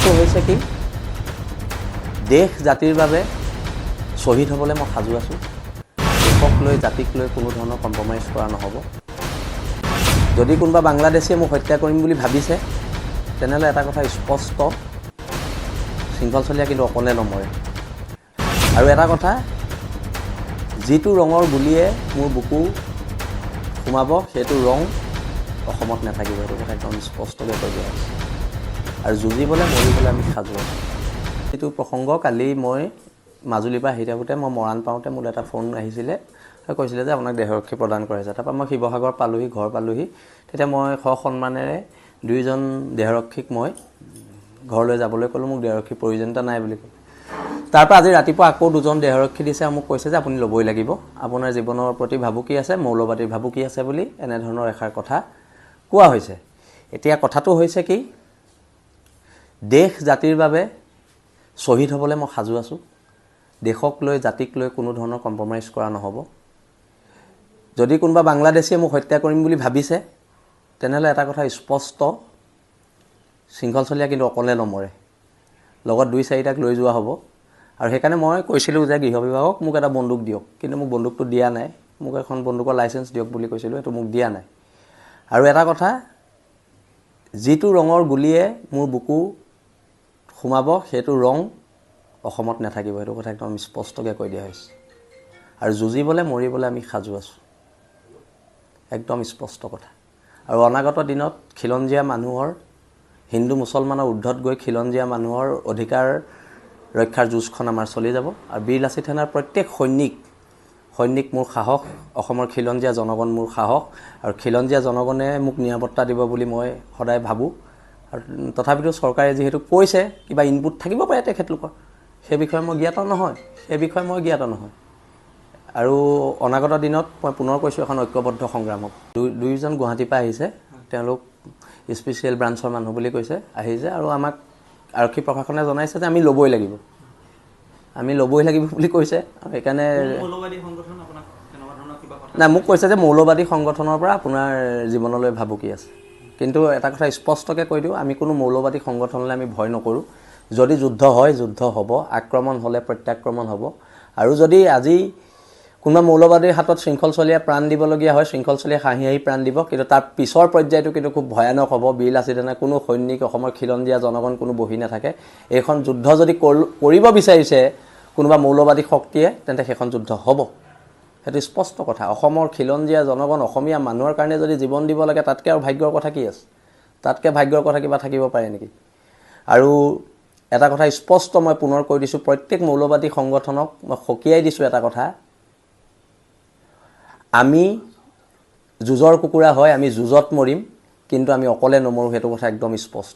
কথাটো হৈছে কি, দেশ জাতিৰ বাবে শ্বহীদ হ'বলৈ মই সাজু আছোঁ। দেশক লৈ জাতিক লৈ কোনো ধৰণৰ কম্প্ৰমাইজ কৰা নহ'ব। যদি কোনোবা বাংলাদেশীয়ে মোক হত্যা কৰিম বুলি ভাবিছে, তেনেহ'লে এটা কথা স্পষ্ট, শৃংখল চলিয়া কিন্তু অকলে নমৰে। আৰু এটা কথা, যিটো ৰঙৰ গুলীয়ে মোৰ বুকু সোমাব, সেইটো ৰং অসমত নাথাকিব। সেইটো কথা একদম স্পষ্টকৈ কৈ দিয়া হৈছে। আৰু যুঁজিবলৈ মৰিবলৈ আমি সাজু আছোঁ। এইটো প্ৰসংগ কালি মই মাজুলীৰ পৰা আহি থাকোঁতে মই মৰাণ পাওঁতে মোৰ এটা ফোন আহিছিলে, কৈছিলে যে আপোনাক দেহৰক্ষী প্ৰদান কৰাইছে। তাৰপৰা মই শিৱসাগৰ পালোহি, ঘৰ পালোহি। তেতিয়া মই সন্মানেৰে দুইজন দেহৰক্ষীক মই ঘৰলৈ যাবলৈ ক'লোঁ। মোক দেহৰক্ষীৰ প্ৰয়োজনীয়তা নাই বুলি ক'লোঁ। তাৰপৰা আজি ৰাতিপুৱা আকৌ দুজন দেহৰক্ষী দিছে আৰু মোক কৈছে যে আপুনি ল'বই লাগিব, আপোনাৰ জীৱনৰ প্ৰতি ভাবুকি আছে, মৌলবাদীৰ ভাবুকি আছে বুলি এনেধৰণৰ এষাৰ কথা কোৱা হৈছে। এতিয়া কথাটো হৈছে কি, দেশ জাতিৰ বাবে শ্বহীদ হ'বলৈ মই সাজু আছোঁ। দেশক লৈ জাতিক লৈ কোনো ধৰণৰ কম্প্ৰমাইজ কৰা নহ'ব। যদি কোনোবা বাংলাদেশীয়ে মোক হত্যা কৰিম বুলি ভাবিছে, তেনেহ'লে এটা কথা স্পষ্ট, শৃংখল চলিয়া কিন্তু অকলে নমৰে। লগত 2-4টাক লৈ যোৱা হ'ব। আৰু সেইকাৰণে মই কৈছিলোঁ যে গৃহ বিভাগক মোক এটা বন্দুক দিয়ক, কিন্তু মোক বন্দুকটো দিয়া নাই। মোক এখন বন্দুকৰ লাইচেঞ্চ দিয়ক বুলি কৈছিলোঁ, সেইটো মোক দিয়া নাই। আৰু এটা কথা, যিটো ৰঙৰ গুলীয়ে মোৰ বুকু সোমাব, সেইটো ৰং অসমত নাথাকিব। সেইটো কথা একদম স্পষ্টকৈ কৈ দিয়া হৈছে। আৰু যুঁজিবলৈ মৰিবলৈ আমি সাজু আছোঁ, একদম স্পষ্ট কথা। আৰু অনাগত দিনত খিলঞ্জীয়া মানুহৰ, হিন্দু মুছলমানৰ ঊৰ্ধত গৈ খিলঞ্জীয়া মানুহৰ অধিকাৰ ৰক্ষাৰ যুঁজখন আমাৰ চলি যাব। আৰু বীৰ লাচিত সেনাৰ প্ৰত্যেক সৈনিক মোৰ সাহস, অসমৰ খিলঞ্জীয়া জনগণ মোৰ সাহস। আৰু খিলঞ্জীয়া জনগণে মোক নিৰাপত্তা দিব বুলি মই সদায় ভাবোঁ। আৰু তথাপিতো চৰকাৰে যিহেতু কৈছে, কিবা ইনপুট থাকিব পাৰে তেখেতলোকৰ, সেই বিষয়ে মই জ্ঞাত নহয়। আৰু অনাগত দিনত মই পুনৰ কৈছোঁ, এখন ঐক্যবদ্ধ সংগ্ৰাম হ'ব। দুইজন গুৱাহাটীৰ পৰা আহিছে, তেওঁলোক স্পেচিয়েল ব্ৰাঞ্চৰ মানুহ বুলি কৈছে, আহিছে। আৰু আমাক আৰক্ষী প্ৰশাসনে জনাইছে যে আমি ল'বই লাগিব বুলি কৈছে। আৰু সেইকাৰণে নাই, মোক কৈছে যে মৌলবাদী সংগঠনৰ পৰা আপোনাৰ জীৱনলৈ ভাবুকি আছে। কিন্তু এটা কথা স্পষ্টকৈ কৈ দিওঁ, আমি কোনো মৌলবাদী সংগঠনলৈ আমি ভয় নকৰোঁ। যদি যুদ্ধ হয়, যুদ্ধ হ'ব। আক্ৰমণ হ'লে প্ৰত্যাক্ৰমণ হ'ব। আৰু যদি আজি কোনোবা মৌলবাদীৰ হাতত শৃংখল চলিয়াই প্ৰাণ দিবলগীয়া হয়, শৃংখল চলিয়াই হাঁহি প্ৰাণ দিব। কিন্তু তাৰ পিছৰ পৰ্যায়টো কিন্তু খুব ভয়ানক হ'ব। বীৰ লাচিত সেনা কোনো সৈনিক, অসমৰ খিলঞ্জীয়া জনগণ কোনো বহি নাথাকে। এইখন যুদ্ধ যদি কৰিব বিচাৰিছে কোনোবা মৌলবাদী শক্তিয়ে, তেন্তে সেইখন যুদ্ধ হ'ব। সেইটো স্পষ্ট কথা। অসমৰ খিলঞ্জীয়া জনগণ, অসমীয়া মানুহৰ কাৰণে যদি জীৱন দিব লাগে, তাতকৈ আৰু ভাগ্যৰ কথা কি আছে? তাতকৈ ভাগ্যৰ কথা কিবা থাকিব পাৰে নেকি? আৰু এটা কথা স্পষ্ট মই পুনৰ কৈ দিছোঁ, প্ৰত্যেক মৌলবাদী সংগঠনক মই সকীয়াই দিছোঁ এটা কথা, আমি যুঁজৰ কুকুৰা হয়, আমি যুঁজত মৰিম, কিন্তু আমি অকলে নমৰোঁ। সেইটো কথা একদম স্পষ্ট।